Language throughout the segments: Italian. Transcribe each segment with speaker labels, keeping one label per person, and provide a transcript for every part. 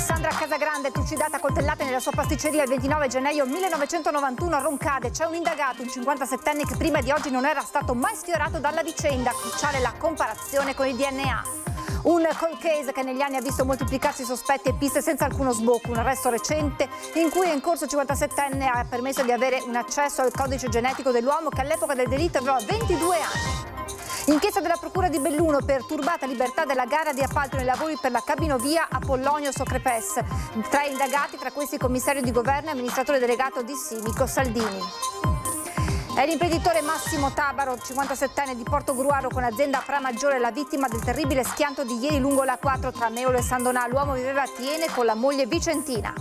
Speaker 1: Sandra Casagrande, trucidata a coltellate nella sua pasticceria il 29 gennaio 1991 a Roncade. C'è un indagato, un 57enne, che prima di oggi non era stato mai sfiorato dalla vicenda. Cruciale la comparazione con il DNA. Un cold case che negli anni ha visto moltiplicarsi sospetti e piste senza alcuno sbocco. Un arresto recente in cui è in corso 57enne ha permesso di avere un accesso al codice genetico dell'uomo che all'epoca del delitto aveva 22 anni. Inchiesta della Procura di Belluno per turbata libertà della gara di appalto nei lavori per la cabinovia Apollonio Socrepes. 3 indagati, tra questi commissario di governo e amministratore delegato di Simico Saldini. È l'imprenditore Massimo Tabaro, 57enne di Portogruaro con azienda Pra Maggiore, la vittima del terribile schianto di ieri lungo la 4 tra Meolo e San Donà. L'uomo viveva a Tiene con la moglie Vicentina.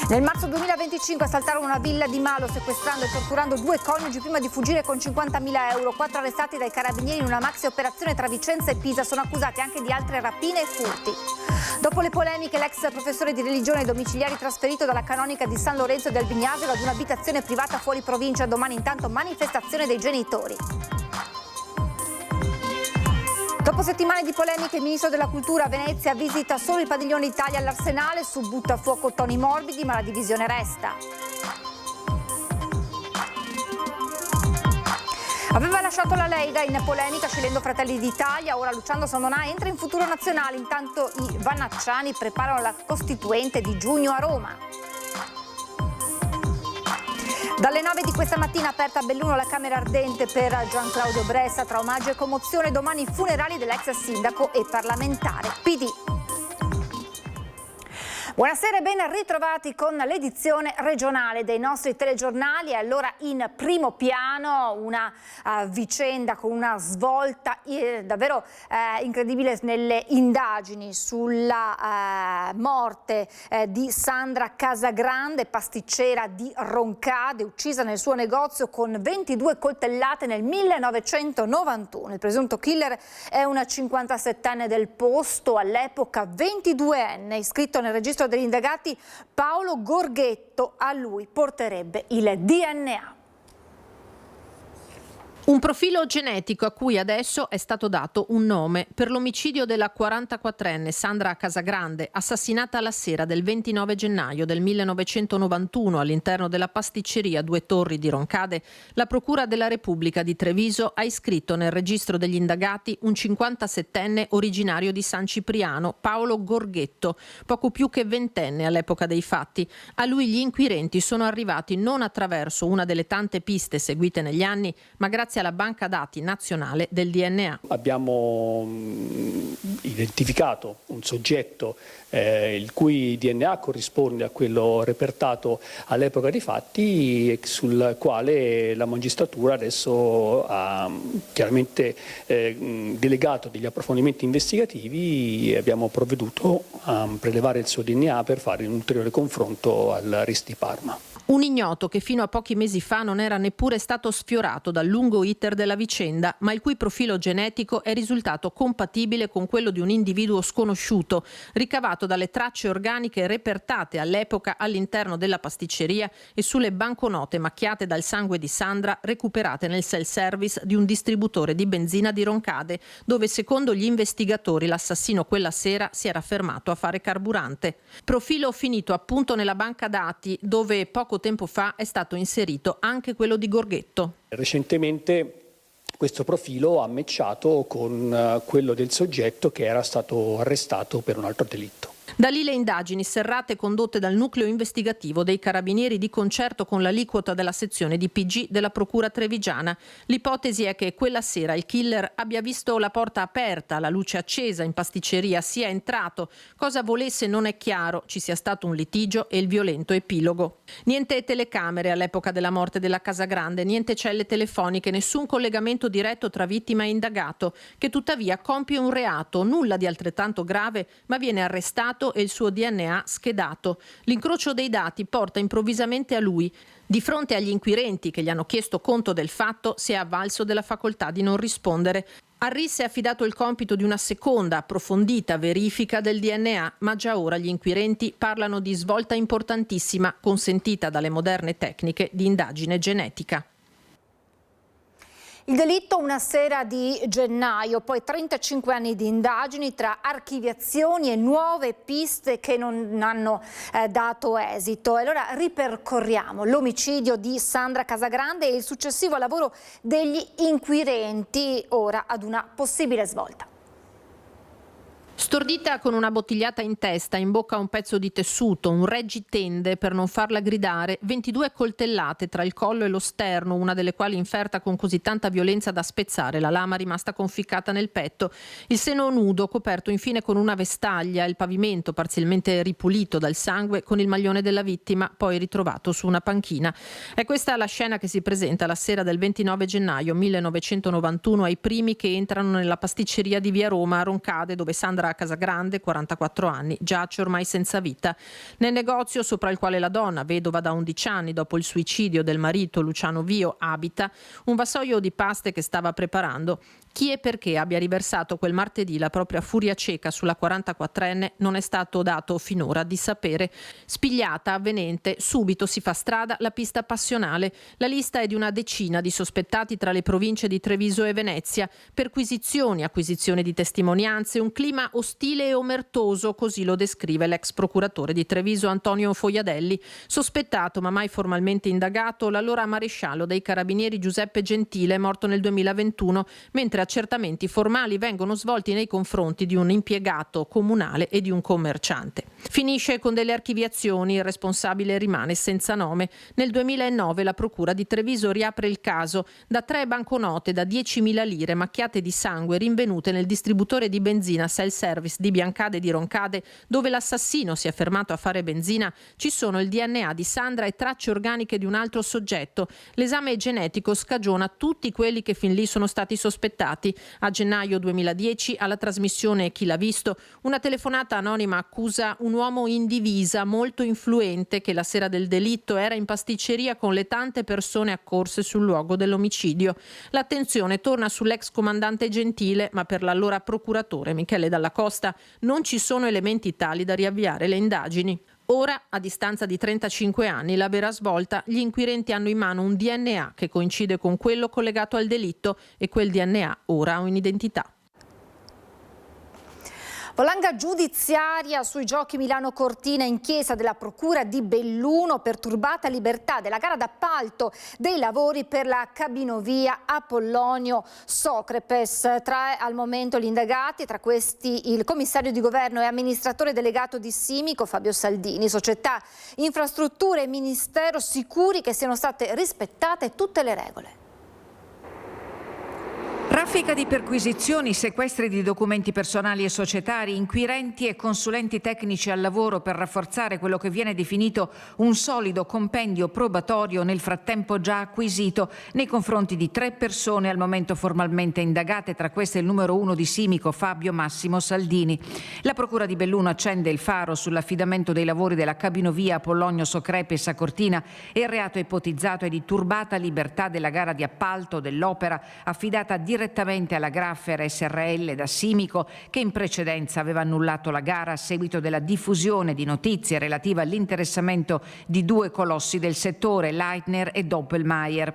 Speaker 1: Nel marzo 2025 assaltarono una villa di Malo sequestrando e torturando 2 coniugi prima di fuggire con 50.000 euro. 4 arrestati dai carabinieri in una maxi operazione tra Vicenza e Pisa. Sono accusati anche di altre rapine e furti. Dopo le polemiche, l'ex professore di religione ai domiciliari trasferito dalla canonica di San Lorenzo del Vignasero ad un'abitazione privata fuori provincia. Domani intanto manifestazione dei genitori. Dopo settimane di polemiche, il ministro della Cultura a Venezia visita solo il padiglione Italia all'Arsenale, su butta a fuoco toni morbidi, ma la divisione resta. Aveva lasciato la Lega in polemica scegliendo Fratelli d'Italia, ora Luciano Sandonà entra in Futuro Nazionale, intanto i vannacciani preparano la Costituente di giugno a Roma. Dalle 9 di questa mattina aperta a Belluno la Camera Ardente per Gian Claudio Bressa, tra omaggio e commozione. Domani i funerali dell'ex sindaco e parlamentare PD. Buonasera e ben ritrovati con l'edizione regionale dei nostri telegiornali. Allora, in primo piano una vicenda con una svolta davvero incredibile nelle indagini sulla morte di Sandra Casagrande, pasticcera di Roncade, uccisa nel suo negozio con 22 coltellate nel 1991. Il presunto killer è una 57enne del posto, all'epoca 22enne, iscritto nel registro degli indagati Paolo Gorghetto. A lui porterebbe il DNA.
Speaker 2: Un profilo genetico a cui adesso è stato dato un nome per l'omicidio della 44enne Sandra Casagrande, assassinata la sera del 29 gennaio del 1991 all'interno della pasticceria Due Torri di Roncade. La Procura della Repubblica di Treviso ha iscritto nel registro degli indagati un 57enne originario di San Cipriano, Paolo Gorghetto, poco più che 20enne all'epoca dei fatti. A lui gli inquirenti sono arrivati non attraverso una delle tante piste seguite negli anni, ma grazie alla banca dati nazionale del DNA.
Speaker 3: Abbiamo identificato un soggetto il cui DNA corrisponde a quello repertato all'epoca dei fatti, sul quale la magistratura adesso ha chiaramente delegato degli approfondimenti investigativi e abbiamo provveduto a prelevare il suo DNA per fare un ulteriore confronto al RIS di Parma.
Speaker 2: Un ignoto che fino a pochi mesi fa non era neppure stato sfiorato dal lungo iter della vicenda, ma il cui profilo genetico è risultato compatibile con quello di un individuo sconosciuto, ricavato dalle tracce organiche repertate all'epoca all'interno della pasticceria e sulle banconote macchiate dal sangue di Sandra recuperate nel self-service di un distributore di benzina di Roncade, dove secondo gli investigatori l'assassino quella sera si era fermato a fare carburante. Profilo finito appunto nella banca dati, dove poco tempo fa è stato inserito anche quello di Gorghetto.
Speaker 3: Recentemente questo profilo ha matchato con quello del soggetto che era stato arrestato per un altro delitto.
Speaker 2: Da lì le indagini serrate condotte dal nucleo investigativo dei Carabinieri di concerto con l'aliquota della sezione di PG della Procura trevigiana. L'ipotesi è che quella sera il killer abbia visto la porta aperta, la luce accesa in pasticceria, sia entrato. Cosa volesse non è chiaro, ci sia stato un litigio e il violento epilogo. Niente telecamere all'epoca della morte della Casagrande, niente celle telefoniche, nessun collegamento diretto tra vittima e indagato, che tuttavia compie un reato, nulla di altrettanto grave, ma viene arrestato e il suo DNA schedato. L'incrocio dei dati porta improvvisamente a lui. Di fronte agli inquirenti che gli hanno chiesto conto del fatto, si è avvalso della facoltà di non rispondere. A RIS è affidato il compito di una seconda, approfondita verifica del DNA, ma già ora gli inquirenti parlano di svolta importantissima, consentita dalle moderne tecniche di indagine genetica.
Speaker 1: Il delitto una sera di gennaio, poi 35 anni di indagini tra archiviazioni e nuove piste che non hanno dato esito. E allora ripercorriamo l'omicidio di Sandra Casagrande e il successivo lavoro degli inquirenti, ora ad una possibile svolta.
Speaker 2: Stordita con una bottigliata in testa, in bocca un pezzo di tessuto, un reggitende per non farla gridare, 22 coltellate tra il collo e lo sterno, una delle quali inferta con così tanta violenza da spezzare la lama rimasta conficcata nel petto, il seno nudo coperto infine con una vestaglia, il pavimento parzialmente ripulito dal sangue con il maglione della vittima poi ritrovato su una panchina. È questa la scena che si presenta la sera del 29 gennaio 1991 ai primi che entrano nella pasticceria di via Roma a Roncade, dove Sandra Casagrande, 44 anni, giace ormai senza vita. Nel negozio sopra il quale la donna, vedova da 11 anni dopo il suicidio del marito Luciano Vio, abita, un vassoio di paste che stava preparando. Chi e perché abbia riversato quel martedì la propria furia cieca sulla 44enne non è stato dato finora di sapere. Spigliata, avvenente, subito si fa strada la pista passionale. La lista è di una decina di sospettati tra le province di Treviso e Venezia. Perquisizioni, acquisizione di testimonianze, un clima ostile e omertoso, così lo descrive l'ex procuratore di Treviso Antonio Fogliadelli. Sospettato ma mai formalmente indagato l'allora maresciallo dei carabinieri Giuseppe Gentile, morto nel 2021, mentre accertamenti formali vengono svolti nei confronti di un impiegato comunale e di un commerciante. Finisce con delle archiviazioni, il responsabile rimane senza nome. Nel 2009 la procura di Treviso riapre il caso. Da 3 banconote da 10.000 lire macchiate di sangue rinvenute nel distributore di benzina self-service di Biancade di Roncade, dove l'assassino si è fermato a fare benzina, ci sono il DNA di Sandra e tracce organiche di un altro soggetto. L'esame genetico scagiona tutti quelli che fin lì sono stati sospettati. A gennaio 2010, alla trasmissione Chi l'ha visto, una telefonata anonima accusa un uomo in divisa molto influente che la sera del delitto era in pasticceria con le tante persone accorse sul luogo dell'omicidio. L'attenzione torna sull'ex comandante Gentile, ma per l'allora procuratore Michele Dalla Costa non ci sono elementi tali da riavviare le indagini. Ora, a distanza di 35 anni, la vera svolta, gli inquirenti hanno in mano un DNA che coincide con quello collegato al delitto e quel DNA ora ha un'identità.
Speaker 1: Valanga giudiziaria sui giochi Milano-Cortina, inchiesta della procura di Belluno per turbata libertà della gara d'appalto dei lavori per la cabinovia Apollonio Socrepes. Tra al momento gli indagati, tra questi il commissario di governo e amministratore delegato di Simico Fabio Saldini. Società, infrastrutture e ministero sicuri che siano state rispettate tutte le regole.
Speaker 4: Raffica di perquisizioni, sequestri di documenti personali e societari, inquirenti e consulenti tecnici al lavoro per rafforzare quello che viene definito un solido compendio probatorio nel frattempo già acquisito nei confronti di 3 persone al momento formalmente indagate, tra queste il numero 1 di Simico Fabio Massimo Saldini. La procura di Belluno accende il faro sull'affidamento dei lavori della cabinovia Apollonio Socrepes a Cortina e il reato ipotizzato è di turbata libertà della gara di appalto dell'opera affidata direttamente alla Graffer SRL da Simico, che in precedenza aveva annullato la gara a seguito della diffusione di notizie relative all'interessamento di 2 colossi del settore, Leitner e Doppelmayr.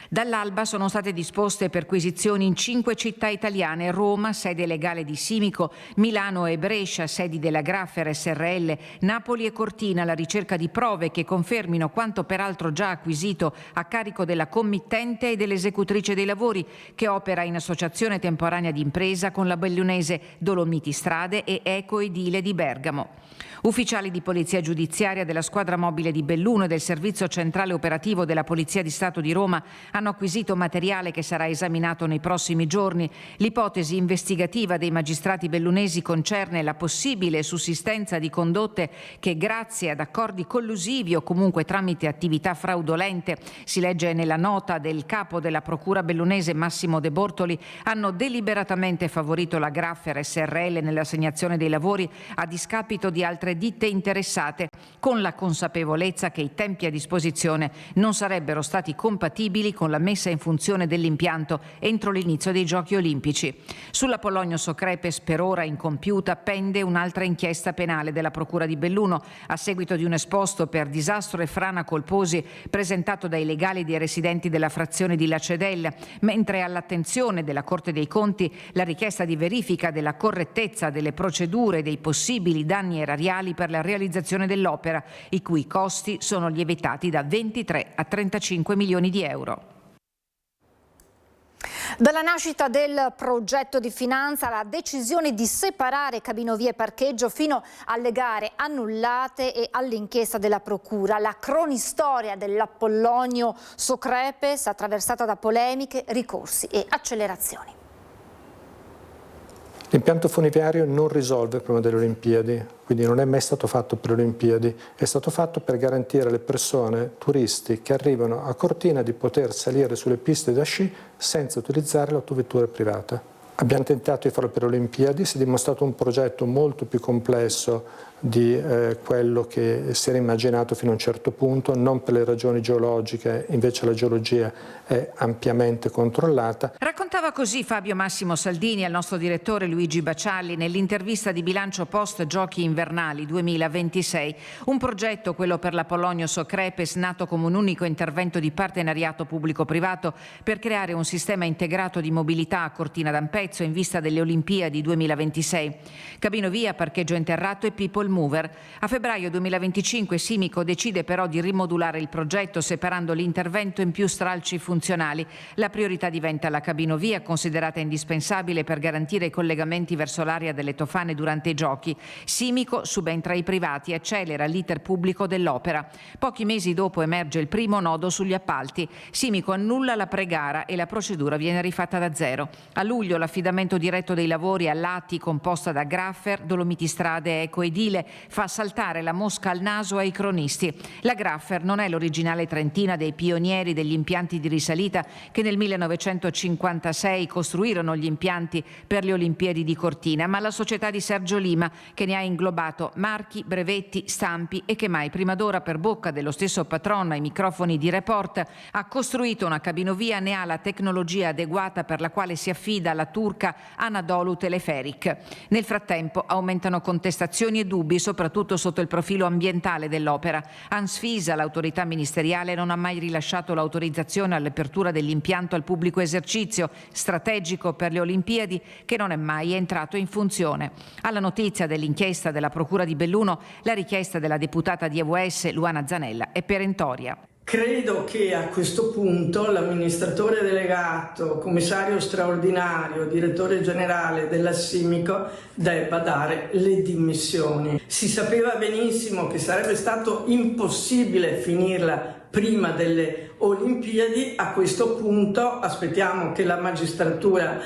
Speaker 4: Dall'alba sono state disposte perquisizioni in 5 città italiane: Roma, sede legale di Simico, Milano e Brescia, sedi della Graffer SRL, Napoli e Cortina, alla ricerca di prove che confermino quanto peraltro già acquisito a carico della committente e dell'esecutrice dei lavori, che opera in associazione temporanea di impresa con la bellunese Dolomiti Strade e Eco Edile di Bergamo. Ufficiali di polizia giudiziaria della squadra mobile di Belluno e del servizio centrale operativo della Polizia di Stato di Roma hanno acquisito materiale che sarà esaminato nei prossimi giorni. L'ipotesi investigativa dei magistrati bellunesi concerne la possibile sussistenza di condotte che, grazie ad accordi collusivi o comunque tramite attività fraudolente, si legge nella nota del capo della procura bellunese Massimo De Bortoli, hanno deliberatamente favorito la Graffer SRL nell'assegnazione dei lavori a discapito di altre ditte interessate, con la consapevolezza che i tempi a disposizione non sarebbero stati compatibili con la messa in funzione dell'impianto entro l'inizio dei Giochi Olimpici. Sulla Pollonio Socrepes, per ora incompiuta, pende un'altra inchiesta penale della Procura di Belluno a seguito di un esposto per disastro e frana colposi presentato dai legali dei residenti della frazione di Lacedel, mentre all'attenzione della Corte dei Conti la richiesta di verifica della correttezza delle procedure e dei possibili danni erariali per la realizzazione dell'opera, i cui costi sono lievitati da 23 a 35 milioni di euro.
Speaker 1: Dalla nascita del progetto di finanza alla decisione di separare cabinovie e parcheggio fino alle gare annullate e all'inchiesta della Procura, la cronistoria dell'Apollonio Socrepes attraversata da polemiche, ricorsi e accelerazioni.
Speaker 5: L'impianto funiverario non risolve il problema delle Olimpiadi, quindi non è mai stato fatto per le Olimpiadi, è stato fatto per garantire alle persone, turisti che arrivano a Cortina, di poter salire sulle piste da sci senza utilizzare l'autovettura privata. Abbiamo tentato di farlo per le Olimpiadi, si è dimostrato un progetto molto più complesso di quello che si era immaginato fino a un certo punto, non per le ragioni geologiche, invece la geologia è ampiamente controllata.
Speaker 4: Raccontava così Fabio Massimo Saldini al nostro direttore Luigi Bacialli nell'intervista di bilancio post Giochi Invernali 2026. Un progetto, quello per l'Apollonio Socrepes, nato come un unico intervento di partenariato pubblico-privato per creare un sistema integrato di mobilità a Cortina d'Ampezzo in vista delle Olimpiadi 2026. Cabinovia, parcheggio interrato e people mover. A febbraio 2025 Simico decide però di rimodulare il progetto separando l'intervento in più stralci funzionali. La priorità diventa la cabinovia, considerata indispensabile per garantire i collegamenti verso l'area delle Tofane durante i giochi. Simico subentra ai privati e accelera l'iter pubblico dell'opera. Pochi mesi dopo emerge il primo nodo sugli appalti. Simico annulla la pregara e la procedura viene rifatta da zero. A luglio l'affidamento diretto dei lavori all'ATI, composta da Graffer, Dolomiti Strade e Ecoedile, fa saltare la mosca al naso ai cronisti. La Graffer non è l'originale trentina dei pionieri degli impianti di risalita che nel 1956 costruirono gli impianti per le Olimpiadi di Cortina, ma la società di Sergio Lima, che ne ha inglobato marchi, brevetti, stampi e che mai prima d'ora, per bocca dello stesso patron ai microfoni di Report, ha costruito una cabinovia, ne ha la tecnologia adeguata per la quale si affida alla turca Anadolu Teleferic. Nel frattempo aumentano contestazioni e dubbi, soprattutto sotto il profilo ambientale dell'opera. Ansfisa, l'autorità ministeriale, non ha mai rilasciato l'autorizzazione all'apertura dell'impianto al pubblico esercizio, strategico per le Olimpiadi, che non è mai entrato in funzione. Alla notizia dell'inchiesta della Procura di Belluno, la richiesta della deputata di EVS Luana Zanella è perentoria.
Speaker 6: Credo che a questo punto l'amministratore delegato, commissario straordinario, direttore generale della Simico debba dare le dimissioni. Si sapeva benissimo che sarebbe stato impossibile finirla prima delle Olimpiadi. A questo punto aspettiamo che la magistratura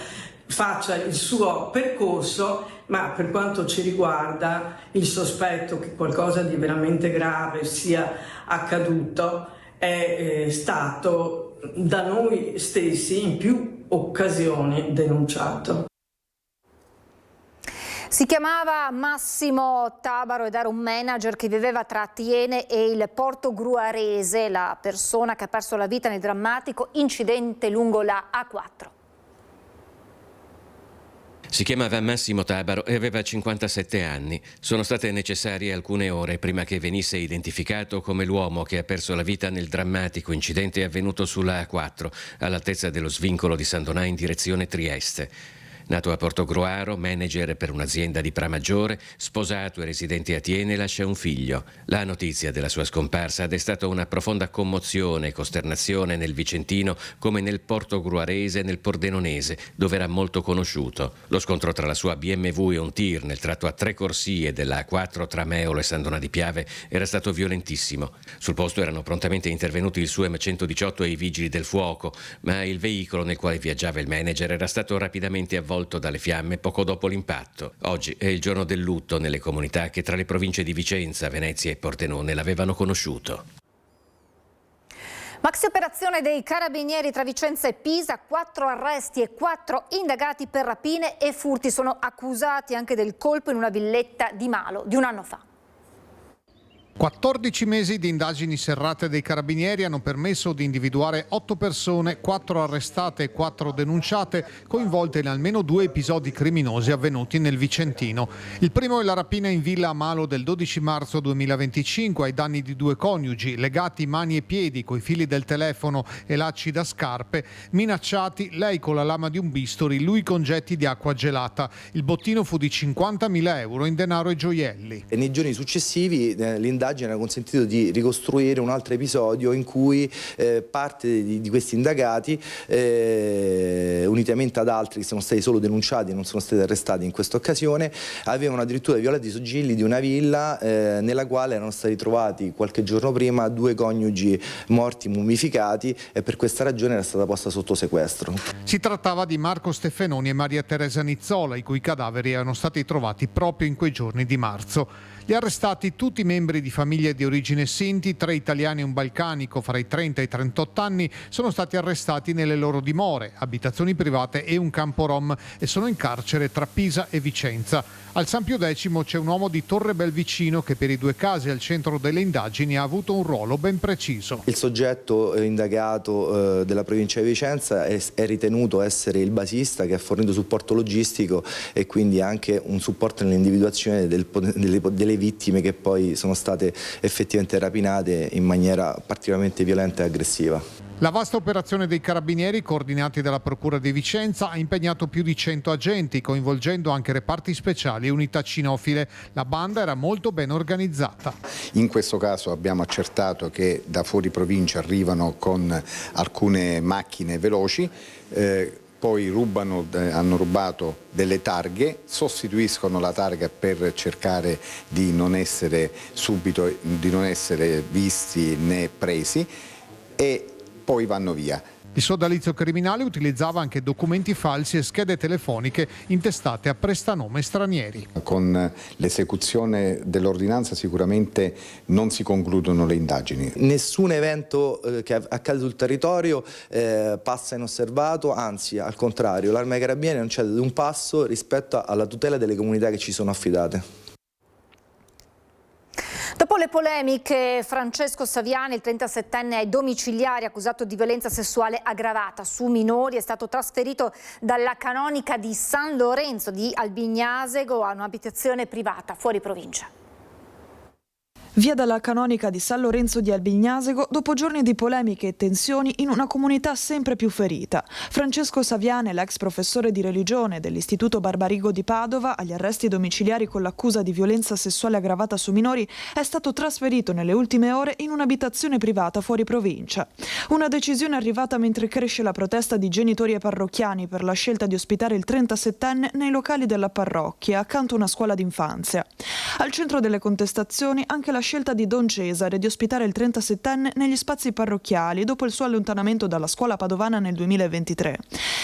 Speaker 6: faccia il suo percorso, ma per quanto ci riguarda il sospetto che qualcosa di veramente grave sia accaduto è stato da noi stessi in più occasioni denunciato.
Speaker 1: Si chiamava Massimo Tabaro ed era un manager che viveva tra Tiene e il Porto Gruarese, la persona che ha perso la vita nel drammatico incidente lungo la A4.
Speaker 7: Si chiamava Massimo Tabaro e aveva 57 anni. Sono state necessarie alcune ore prima che venisse identificato come l'uomo che ha perso la vita nel drammatico incidente avvenuto sulla A4, all'altezza dello svincolo di San Donà in direzione Trieste. Nato a Portogruaro, manager per un'azienda di Pramaggiore, sposato e residente a Tiene, lascia un figlio. La notizia della sua scomparsa ha destato una profonda commozione e costernazione nel Vicentino come nel Portogruarese e nel Pordenonese, dove era molto conosciuto. Lo scontro tra la sua BMW e un tir nel tratto a 3 corsie della A4 tra Meolo e San Donà di Piave era stato violentissimo. Sul posto erano prontamente intervenuti il su M118 e i vigili del fuoco, ma il veicolo nel quale viaggiava il manager era stato rapidamente avvolto dalle fiamme poco dopo l'impatto. Oggi è il giorno del lutto nelle comunità che tra le province di Vicenza, Venezia e Pordenone l'avevano conosciuto.
Speaker 1: Maxi operazione dei carabinieri tra Vicenza e Pisa, 4 arresti e 4 indagati per rapine e furti. Sono accusati anche del colpo in una villetta di Malo di un anno fa.
Speaker 8: 14 mesi di indagini serrate dei carabinieri hanno permesso di individuare 8 persone, 4 arrestate e 4 denunciate, coinvolte in almeno 2 episodi criminosi avvenuti nel Vicentino. Il primo è la rapina in villa a Malo del 12 marzo 2025 ai danni di 2 coniugi, legati mani e piedi coi fili del telefono e lacci da scarpe, minacciati, lei con la lama di un bisturi, lui con getti di acqua gelata. Il bottino fu di 50.000 euro in denaro e gioielli.
Speaker 9: E nei giorni successivi l'indagine ha consentito di ricostruire un altro episodio in cui parte di questi indagati, unitamente ad altri che sono stati solo denunciati e non sono stati arrestati in questa occasione, avevano addirittura violato i sigilli di una villa nella quale erano stati trovati qualche giorno prima 2 coniugi morti mummificati, e per questa ragione era stata posta sotto sequestro.
Speaker 8: Si trattava di Marco Steffenoni e Maria Teresa Nizzola, i cui cadaveri erano stati trovati proprio in quei giorni di marzo. Gli arrestati, tutti membri di famiglie di origine Sinti, 3 italiani e un balcanico fra i 30 e i 38 anni, sono stati arrestati nelle loro dimore, abitazioni private e un campo rom, e sono in carcere tra Pisa e Vicenza. Al San Pio X c'è un uomo di Torre Belvicino che per i 2 casi al centro delle indagini ha avuto un ruolo ben preciso.
Speaker 9: Il soggetto indagato della provincia di Vicenza è ritenuto essere il basista, che ha fornito supporto logistico e quindi anche un supporto nell'individuazione delle vittime che poi sono state effettivamente rapinate in maniera particolarmente violenta e aggressiva.
Speaker 8: La vasta operazione dei carabinieri, coordinati dalla Procura di Vicenza, ha impegnato più di 100 agenti, coinvolgendo anche reparti speciali e unità cinofile. La banda era molto ben organizzata.
Speaker 10: In questo caso abbiamo accertato che da fuori provincia arrivano con alcune macchine veloci, poi hanno rubato delle targhe, sostituiscono la targa per cercare di non essere visti né presi, e poi vanno via.
Speaker 8: Il sodalizio criminale utilizzava anche documenti falsi e schede telefoniche intestate a prestanome stranieri.
Speaker 10: Con l'esecuzione dell'ordinanza sicuramente non si concludono le indagini.
Speaker 9: Nessun evento che accade sul territorio passa inosservato, anzi al contrario, l'Arma dei Carabinieri non cede di un passo rispetto alla tutela delle comunità che ci sono affidate.
Speaker 1: Dopo le polemiche, Francesco Saviani, il 37enne ai domiciliari accusato di violenza sessuale aggravata su minori, è stato trasferito dalla canonica di San Lorenzo di Albignasego a un'abitazione privata fuori provincia.
Speaker 11: Via dalla canonica di San Lorenzo di Albignasego dopo giorni di polemiche e tensioni in una comunità sempre più ferita. Francesco Saviani, l'ex professore di religione dell'Istituto Barbarigo di Padova, agli arresti domiciliari con l'accusa di violenza sessuale aggravata su minori, è stato trasferito nelle ultime ore in un'abitazione privata fuori provincia. Una decisione arrivata mentre cresce la protesta di genitori e parrocchiani per la scelta di ospitare il 37enne nei locali della parrocchia, accanto a una scuola d'infanzia. Al centro delle contestazioni anche la scelta di Don Cesare di ospitare il 37enne negli spazi parrocchiali dopo il suo allontanamento dalla scuola padovana nel 2023.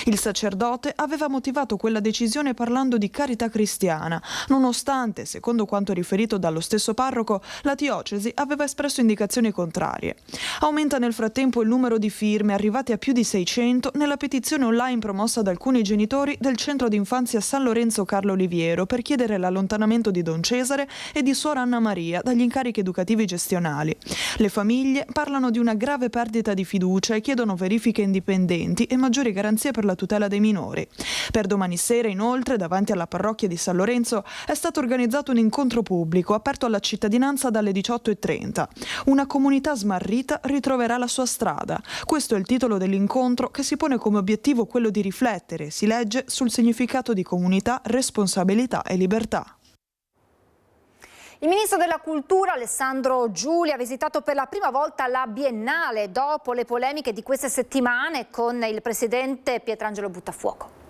Speaker 11: Il sacerdote aveva motivato quella decisione parlando di carità cristiana, nonostante, secondo quanto riferito dallo stesso parroco, la diocesi aveva espresso indicazioni contrarie. Aumenta nel frattempo il numero di firme, arrivate a più di 600, nella petizione online promossa da alcuni genitori del centro d'infanzia San Lorenzo Carlo Oliviero per chiedere l'allontanamento di Don Cesare e di suora Anna Maria dagli incarichi educativi gestionali. Le famiglie parlano di una grave perdita di fiducia e chiedono verifiche indipendenti e maggiori garanzie per la tutela dei minori. Per domani sera, inoltre, davanti alla parrocchia di San Lorenzo è stato organizzato un incontro pubblico aperto alla cittadinanza dalle 18:30. Una comunità smarrita ritroverà la sua strada. Questo è il titolo dell'incontro, che si pone come obiettivo quello di riflettere, si legge, sul significato di comunità, responsabilità e libertà.
Speaker 1: Il ministro della Cultura Alessandro Giuli ha visitato per la prima volta la Biennale dopo le polemiche di queste settimane con il presidente Pietrangelo Buttafuoco.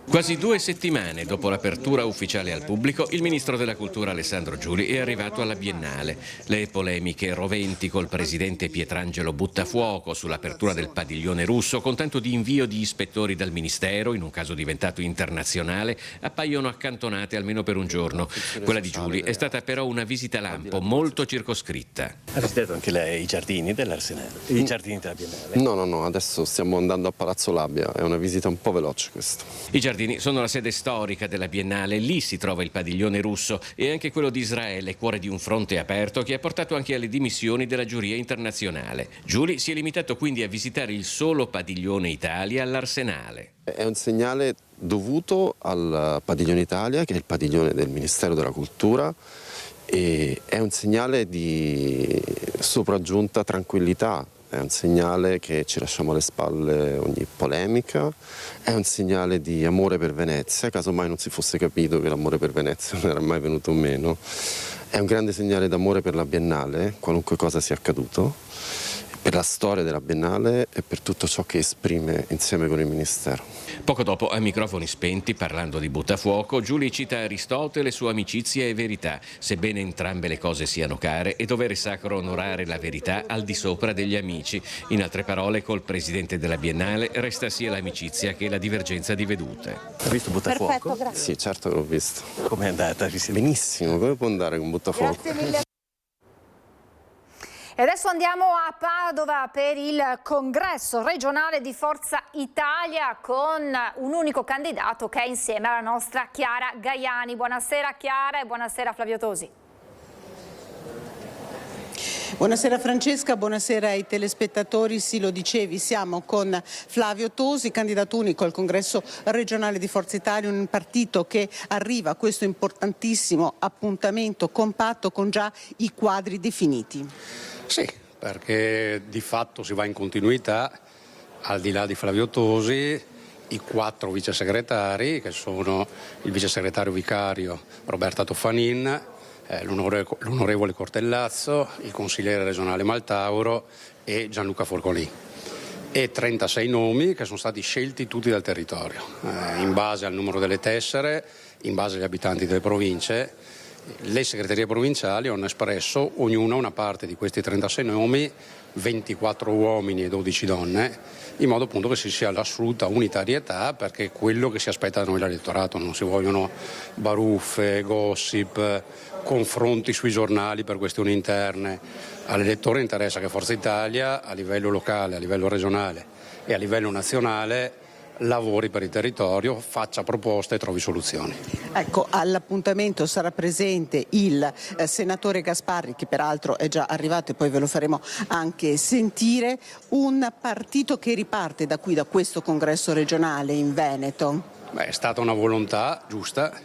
Speaker 7: Quasi 2 settimane dopo l'apertura ufficiale al pubblico, il ministro della Cultura Alessandro Giuli è arrivato alla Biennale. Le polemiche roventi col presidente Pietrangelo Buttafuoco sull'apertura del padiglione russo, con tanto di invio di ispettori dal ministero, in un caso diventato internazionale, appaiono accantonate almeno per un giorno. Quella di Giuli è stata però una visita lampo molto circoscritta.
Speaker 12: Ha visitato anche lei i giardini dell'Arsenale, i giardini della Biennale?
Speaker 13: No, adesso stiamo andando a Palazzo Labbia, è una visita un po' veloce questa.
Speaker 7: I giardini giardini sono la sede storica della Biennale, lì si trova il padiglione russo e anche quello di Israele, cuore di un fronte aperto che ha portato anche alle dimissioni della giuria internazionale. Giuli si è limitato quindi a visitare il solo padiglione Italia all'Arsenale.
Speaker 13: È un segnale dovuto al padiglione Italia, che è il padiglione del Ministero della Cultura, e è un segnale di sopraggiunta tranquillità. È un segnale che ci lasciamo alle spalle ogni polemica, è un segnale di amore per Venezia, caso mai non si fosse capito che l'amore per Venezia non era mai venuto meno. È un grande segnale d'amore per la Biennale, qualunque cosa sia accaduto, per la storia della Biennale e per tutto ciò che esprime insieme con il Ministero.
Speaker 7: Poco dopo, a microfoni spenti, parlando di Buttafuoco, Giuli cita Aristotele su amicizia e verità, sebbene entrambe le cose siano care, è dovere sacro onorare la verità al di sopra degli amici. In altre parole, col presidente della Biennale resta sia l'amicizia che la divergenza di vedute.
Speaker 12: Hai visto Buttafuoco?
Speaker 1: Perfetto, grazie.
Speaker 13: Sì, certo che l'ho visto.
Speaker 12: Com'è andata?
Speaker 13: Benissimo, come può andare con Buttafuoco?
Speaker 1: Grazie mille. E adesso andiamo a Padova per il congresso regionale di Forza Italia con un unico candidato che è insieme alla nostra Chiara Gaiani. Buonasera Chiara e buonasera Flavio Tosi.
Speaker 14: Buonasera Francesca, buonasera ai telespettatori. Sì, lo dicevi, siamo con Flavio Tosi, candidato unico al congresso regionale di Forza Italia, un partito che arriva a questo importantissimo appuntamento compatto con già i quadri definiti.
Speaker 15: Sì, perché di fatto si va in continuità, al di là di Flavio Tosi, i 4 vice segretari, che sono il vice segretario vicario Roberta Toffanin, l'onorevole Cortellazzo, il consigliere regionale Maltauro e Gianluca Forcolì. E 36 nomi che sono stati scelti tutti dal territorio, in base al numero delle tessere, in base agli abitanti delle province. Le segreterie provinciali hanno espresso ognuna una parte di questi 36 nomi, 24 uomini e 12 donne, in modo appunto che ci sia l'assoluta unitarietà, perché è quello che si aspetta da noi l'elettorato. Non si vogliono baruffe, gossip, confronti sui giornali per questioni interne. All'elettore interessa che Forza Italia a livello locale, a livello regionale e a livello nazionale lavori per il territorio, faccia proposte e trovi soluzioni.
Speaker 14: Ecco, all'appuntamento sarà presente il senatore Gasparri, che peraltro è già arrivato e poi ve lo faremo anche sentire, un partito che riparte da qui, da questo congresso regionale in Veneto.
Speaker 15: È stata una volontà giusta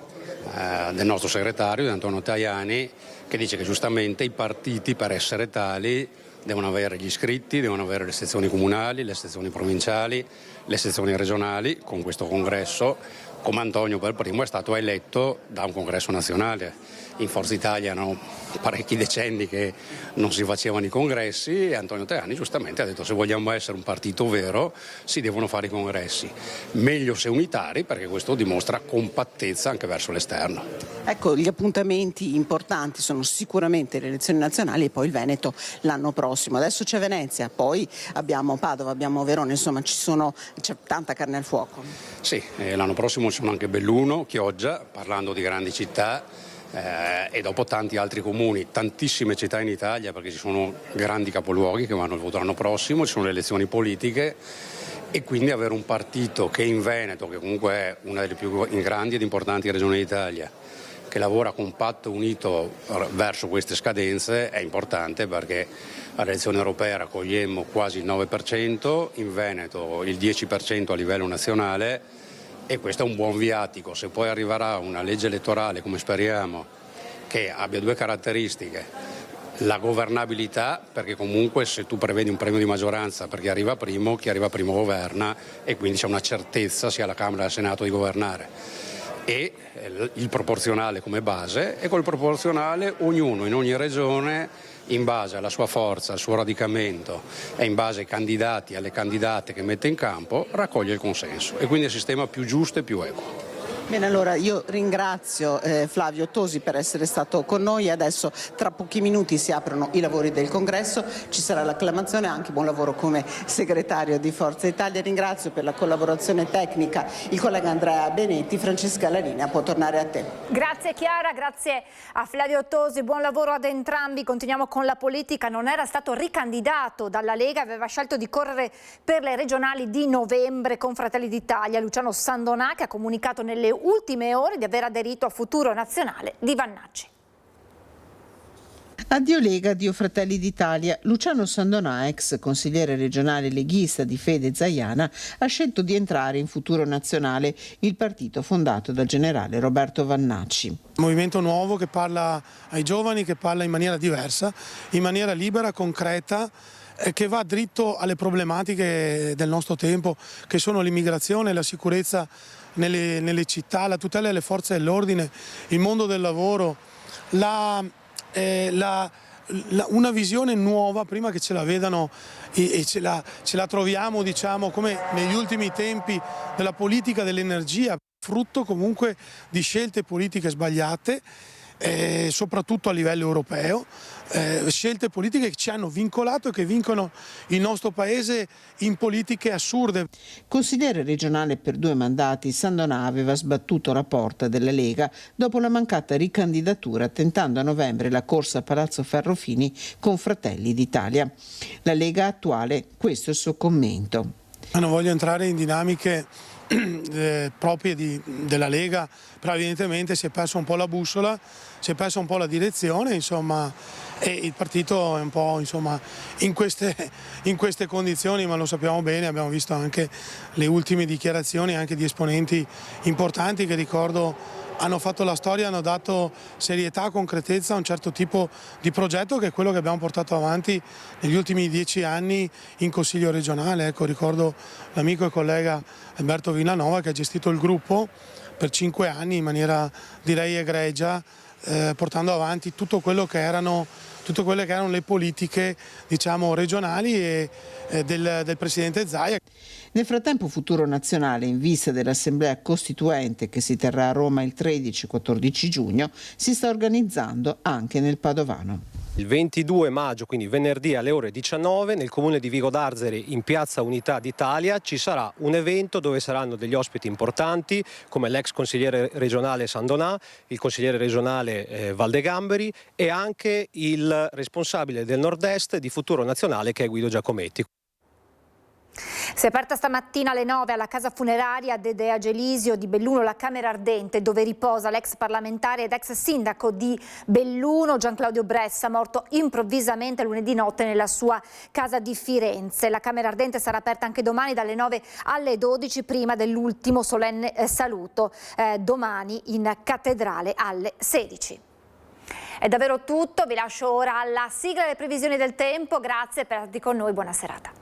Speaker 15: del nostro segretario, di Antonio Tajani, che dice che giustamente i partiti per essere tali devono avere gli iscritti, devono avere le sezioni comunali, le sezioni provinciali, le sezioni regionali. Con questo congresso, come Antonio per primo, è stato eletto da un congresso nazionale. In Forza Italia hanno parecchi decenni che non si facevano i congressi e Antonio Tajani giustamente ha detto: se vogliamo essere un partito vero si devono fare i congressi, meglio se unitari, perché questo dimostra compattezza anche verso l'esterno.
Speaker 14: Ecco, gli appuntamenti importanti sono sicuramente le elezioni nazionali e poi il Veneto l'anno prossimo. Adesso c'è Venezia, poi abbiamo Padova, abbiamo Verona, insomma c'è tanta carne al fuoco.
Speaker 15: Sì, l'anno prossimo ci sono anche Belluno, Chioggia, parlando di grandi città. E dopo tanti altri comuni, tantissime città in Italia, perché ci sono grandi capoluoghi che vanno al voto l'anno prossimo, ci sono le elezioni politiche e quindi avere un partito che in Veneto, che comunque è una delle più grandi ed importanti regioni d'Italia, che lavora compatto e unito verso queste scadenze è importante, perché alle elezioni europee raccogliemmo quasi il 9%, in Veneto il 10% a livello nazionale. E questo è un buon viatico. Se poi arriverà una legge elettorale, come speriamo, che abbia 2 caratteristiche: la governabilità, perché comunque se tu prevedi un premio di maggioranza per chi arriva primo governa, e quindi c'è una certezza sia alla Camera che al Senato di governare, e il proporzionale come base, e col proporzionale ognuno in ogni regione, in base alla sua forza, al suo radicamento e in base ai candidati e alle candidate che mette in campo, raccoglie il consenso, e quindi è il sistema più giusto e più equo.
Speaker 14: Bene, allora io ringrazio Flavio Tosi per essere stato con noi. Adesso tra pochi minuti si aprono i lavori del congresso, ci sarà l'acclamazione, anche buon lavoro come segretario di Forza Italia. Ringrazio per la collaborazione tecnica il collega Andrea Benetti. Francesca, la linea può tornare a te.
Speaker 1: Grazie Chiara, grazie a Flavio Tosi, buon lavoro ad entrambi. Continuiamo con la politica. Non era stato ricandidato dalla Lega, aveva scelto di correre per le regionali di novembre con Fratelli d'Italia. Luciano Sandonà, che ha comunicato nelle ultime ore di aver aderito a Futuro Nazionale di Vannacci.
Speaker 14: Addio Lega, addio Fratelli d'Italia. Luciano Sandonà, ex consigliere regionale leghista di Fede Zaiana, ha scelto di entrare in Futuro Nazionale, il partito fondato dal generale Roberto Vannacci.
Speaker 16: Un movimento nuovo che parla ai giovani, che parla in maniera diversa, in maniera libera, concreta, che va dritto alle problematiche del nostro tempo, che sono l'immigrazione, la sicurezza nelle città, la tutela delle forze dell'ordine, il mondo del lavoro, una visione nuova, prima che ce la vedano e ce la troviamo, diciamo, come negli ultimi tempi della politica dell'energia, frutto comunque di scelte politiche sbagliate, soprattutto a livello europeo, scelte politiche che ci hanno vincolato e che vincono il nostro paese in politiche assurde.
Speaker 14: Consigliere regionale per 2 mandati, Sandonà aveva sbattuto la porta della Lega dopo la mancata ricandidatura, tentando a novembre la corsa a Palazzo Ferrofini con Fratelli d'Italia. La Lega attuale, questo è il suo commento.
Speaker 16: Non voglio entrare in dinamiche proprie della Lega, però evidentemente si è perso un po' la bussola, si è persa un po' la direzione, insomma, e il partito è un po', insomma, in queste condizioni, ma lo sappiamo bene, abbiamo visto anche le ultime dichiarazioni anche di esponenti importanti che, ricordo, hanno fatto la storia, hanno dato serietà, concretezza a un certo tipo di progetto che è quello che abbiamo portato avanti negli ultimi 10 anni in Consiglio regionale. Ecco, ricordo l'amico e collega Alberto Villanova che ha gestito il gruppo per 5 anni in maniera, direi, egregia, portando avanti tutto quello che erano le politiche, diciamo, regionali e del Presidente Zaia.
Speaker 14: Nel frattempo Futuro Nazionale, in vista dell'Assemblea Costituente che si terrà a Roma il 13-14 giugno, si sta organizzando anche nel Padovano.
Speaker 17: Il 22 maggio, quindi venerdì alle ore 19, nel comune di Vigo d'Arzeri, in Piazza Unità d'Italia, ci sarà un evento dove saranno degli ospiti importanti come l'ex consigliere regionale Sandonà, il consigliere regionale Valdegamberi e anche il responsabile del Nord-Est di Futuro Nazionale, che è Guido Giacometti.
Speaker 1: Si è aperta stamattina alle 9 alla casa funeraria Dedea Gelisio di Belluno la Camera Ardente, dove riposa l'ex parlamentare ed ex sindaco di Belluno Gian Claudio Bressa, morto improvvisamente lunedì notte nella sua casa di Firenze. La Camera Ardente sarà aperta anche domani dalle 9 alle 12, prima dell'ultimo solenne saluto domani in cattedrale alle 16. È davvero tutto, vi lascio ora alla sigla delle previsioni del tempo, grazie per essere con noi, buona serata.